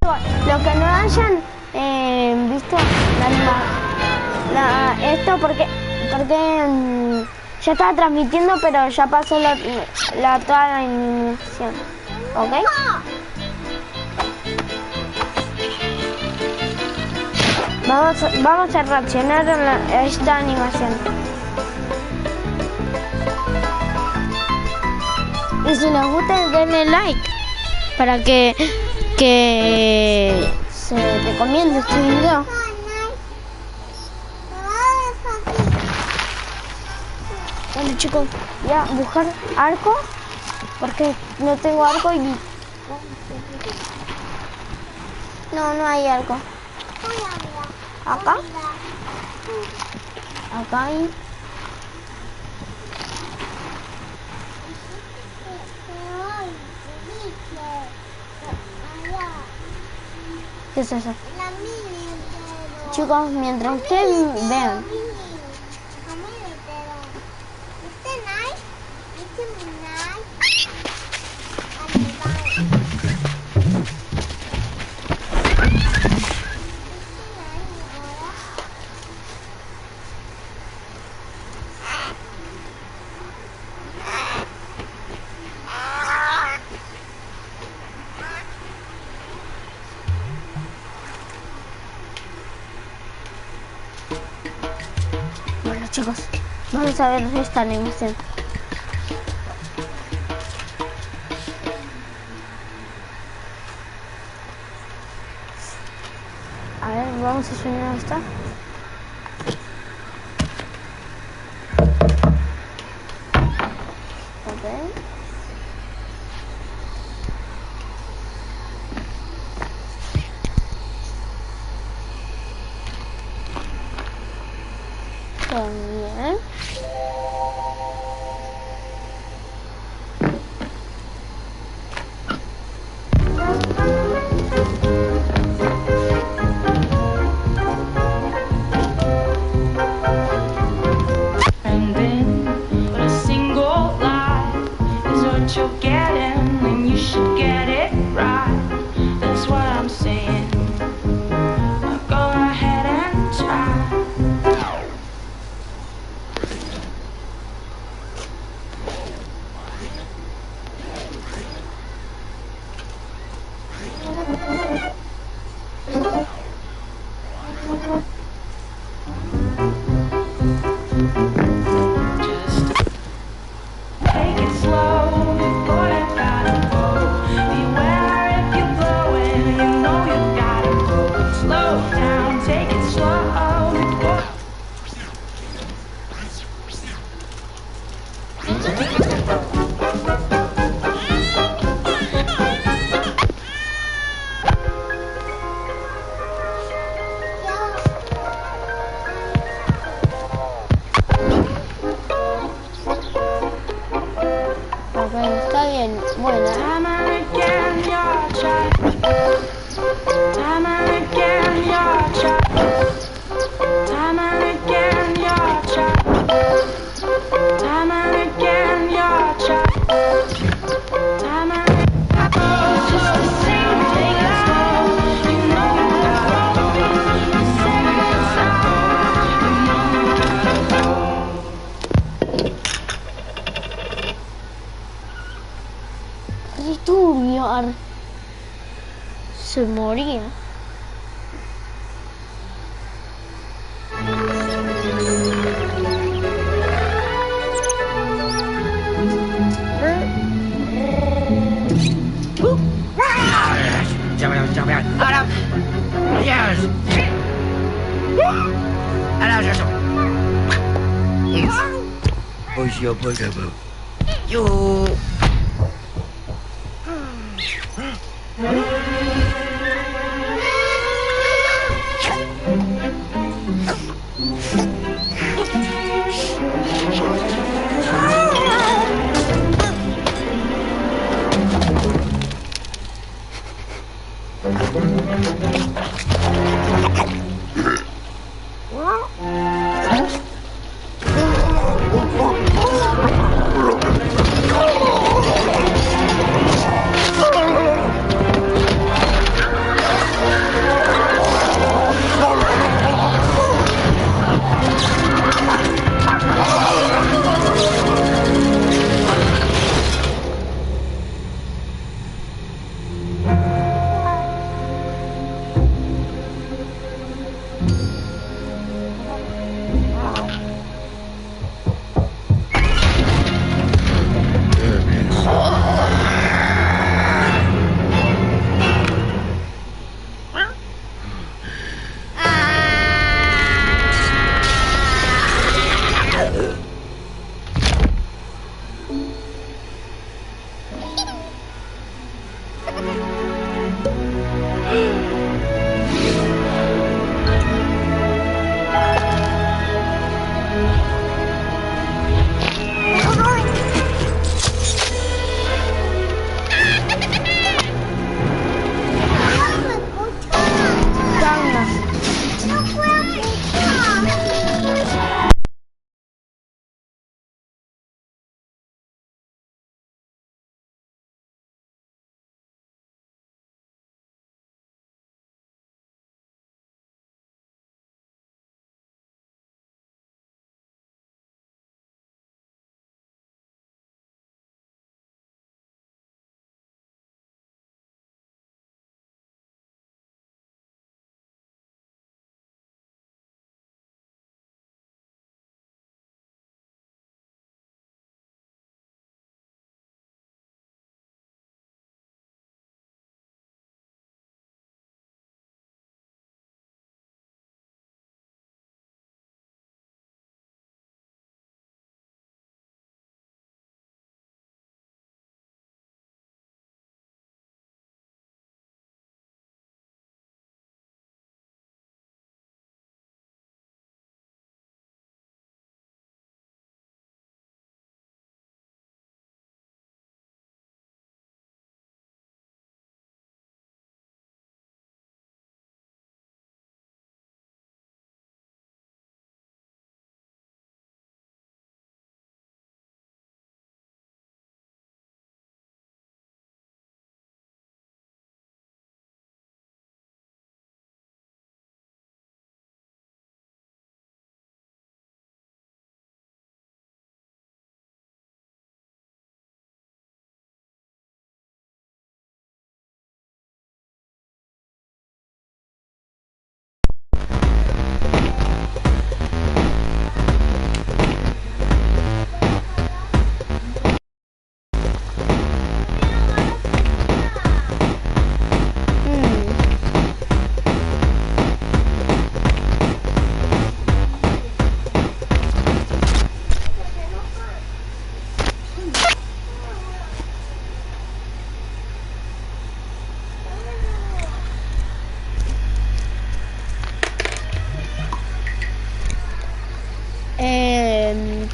Lo que no hayan visto esto porque ya estaba transmitiendo, pero ya pasó toda la animación. ¿Ok? Vamos a reaccionar a esta animación. Y si les gusta, denle like para que se recomiende este video. Bueno, chicos, voy a buscar arco porque no tengo arco y no hay arco. Acá hay. ¿Qué es eso? Chicos, mientras ustedes vean. Chicos, vamos a ver esta animación. A ver, vamos a subir esta. También. And then a single lie is what you're getting, and you should get it right. That's what I'm saying. Go ahead and try. Está bien, bueno. Turbio, se moría.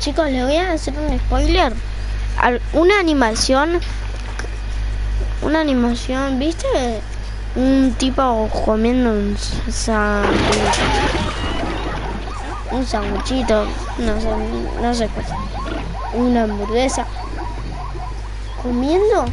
Chicos, les voy a hacer un spoiler. Una animación, ¿viste? Un tipo comiendo un sanguchito, no sé qué, una hamburguesa, comiendo.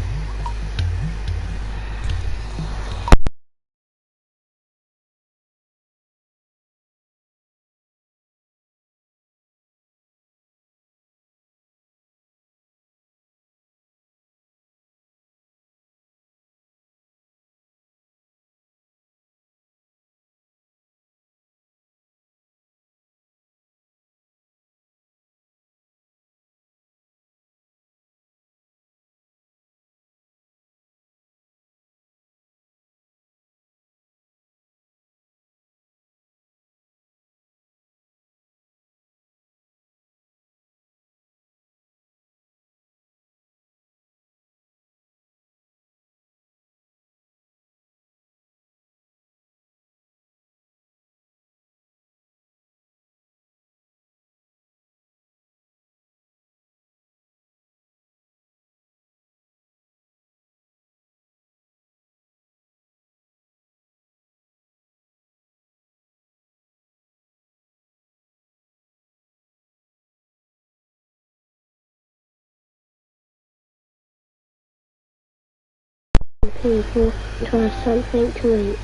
People to have something to eat.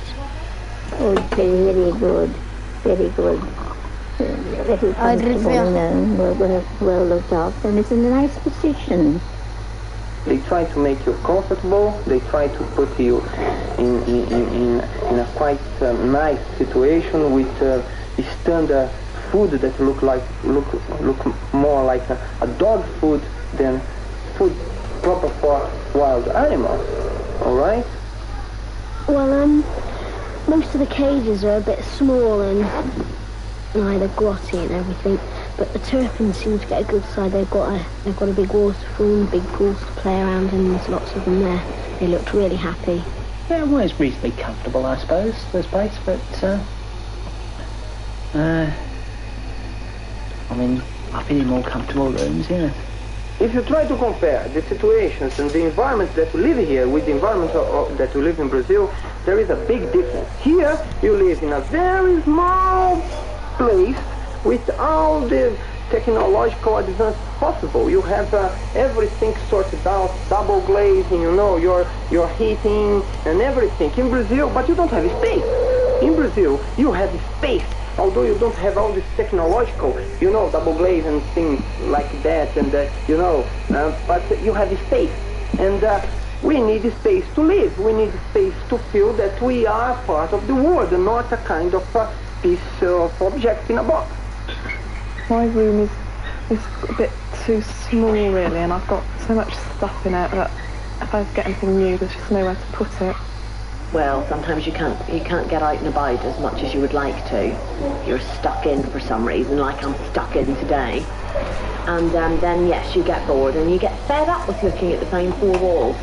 Oh, very good, very good. Very comfortable, well looked after, and it's in a nice position. They try to make you comfortable. They try to put you in a quite nice situation with standard food that look more like a dog food than food proper for wild animals. All right. Well, most of the cages are a bit small and they're grotty and everything. But the Turpins seem to get a good side. They've got a big waterfall, big pools to play around, and there's lots of them there. They looked really happy. Yeah, well, it's reasonably comfortable, I suppose, this place, but I mean, I've been in more comfortable rooms, yeah. If you try to compare the situations and the environment that we live here with the environment that we live in Brazil, there is a big difference. Here, you live in a very small place with all the technological advances possible. You have everything sorted out, double glazing, you know, your heating and everything in Brazil, but you don't have space. In Brazil, you have space. Although you don't have all this technological, you know, double glaze and things like that, and but you have space, and we need space to live. We need space to feel that we are part of the world, and not a kind of piece of object in a box. My room is a bit too small, really, and I've got so much stuff in it that if I get anything new, there's just nowhere to put it. Well, sometimes you can't get out and about as much as you would like to. You're stuck in for some reason, like I'm stuck in today. And then, yes, you get bored and you get fed up with looking at the same four walls.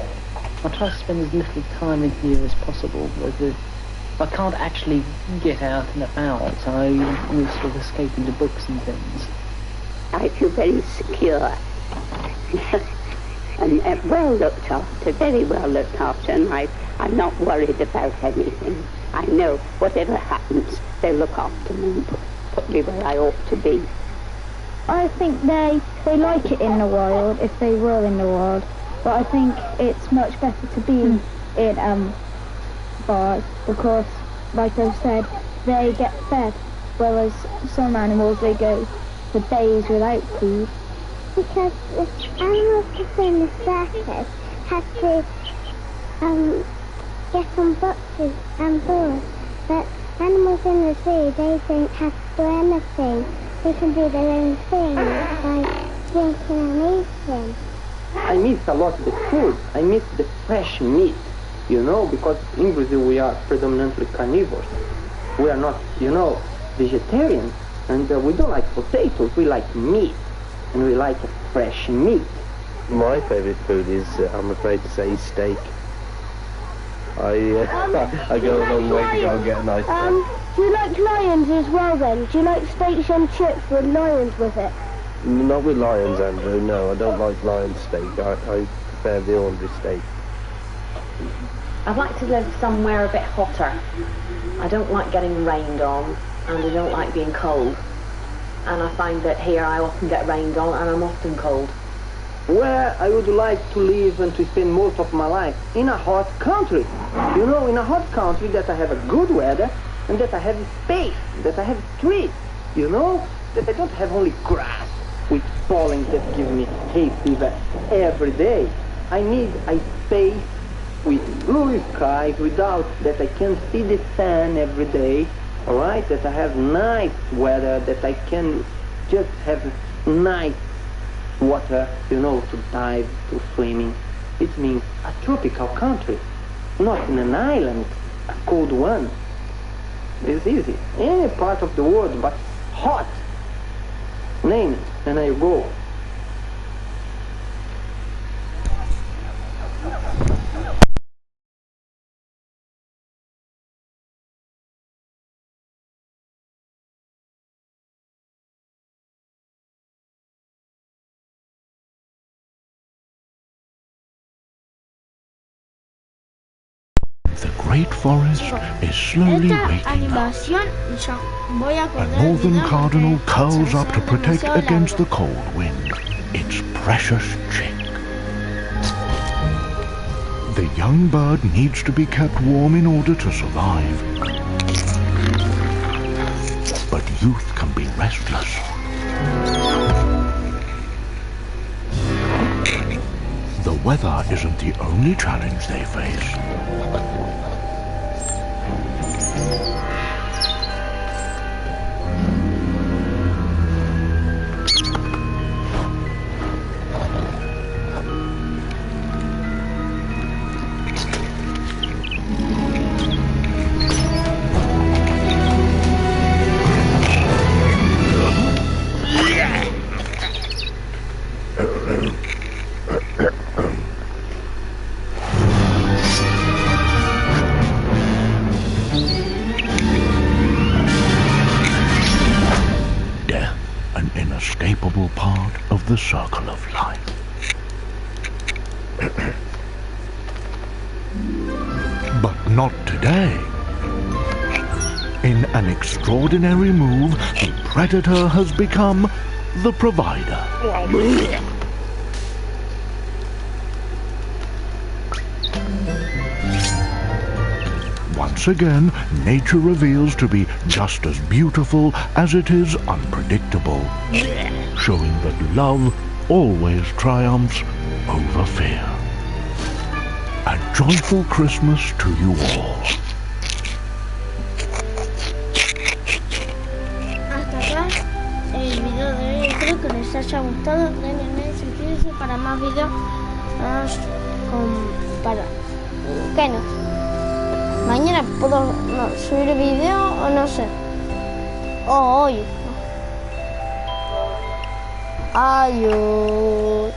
I try to spend as little time in here as possible. If I can't actually get out and about, I will sort of escape into books and things. I feel very secure and well looked after, very well looked after, and I'm not worried about anything. I know whatever happens, they'll look after me and put me where I ought to be. I think they like it in the wild, if they were in the wild, but I think it's much better to be in bars, because, like I said, they get fed, whereas some animals, they go for days without food. Because the animals just in the circus have to get on boxes and balls, but animals in the zoo, they don't have to do anything. They can do their own thing, like drinking and eating. I miss a lot the food. I miss the fresh meat, you know, because in Brazil we are predominantly carnivores. We are not, you know, vegetarians, and we don't like potatoes, we like meat, and we like fresh meat. My favourite food is, I'm afraid to say, steak. I go a long way to go and get a nice steak. Do you like lions as well then? Do you like steaks and chips with lions with it? Not with lions, Andrew. No, I don't like lion steak. I prefer the ordinary steak. I'd like to live somewhere a bit hotter. I don't like getting rained on, and I don't like being cold. And I find that here I often get rained on, and I'm often cold. Where I would like to live and to spend most of my life? In a hot country. You know, in a hot country that I have a good weather, and that I have space, that I have trees, you know? That I don't have only grass with pollen that gives me hay fever every day. I need a space with blue skies without that I can see the sun every day, all right? That I have nice weather, that I can just have nice water, you know, to dive, to swimming. It means a tropical country, not in an island, a cold one. It's easy. Any part of the world, but hot. Name it, and I go. The great forest is slowly Esta waking up. animación yo voy a A cortar el northern video cardinal porque curls se up to hace protect demasiado against the largo. cold wind. Its precious chick. The young bird needs to be kept warm in order to survive. But youth can be restless. The weather isn't the only challenge they face. Death, an inescapable part of the circle of life. But not today. In an extraordinary move, the predator has become the provider. Once again, nature reveals to be just as beautiful as it is unpredictable, showing that love always triumphs over fear. A joyful Christmas to you all. Hasta acá el video de hoy. Espero que les haya gustado. Denle suscribirse para más videos. ¿Qué no? Mañana puedo subir video o no sé. O hoy. Adiós.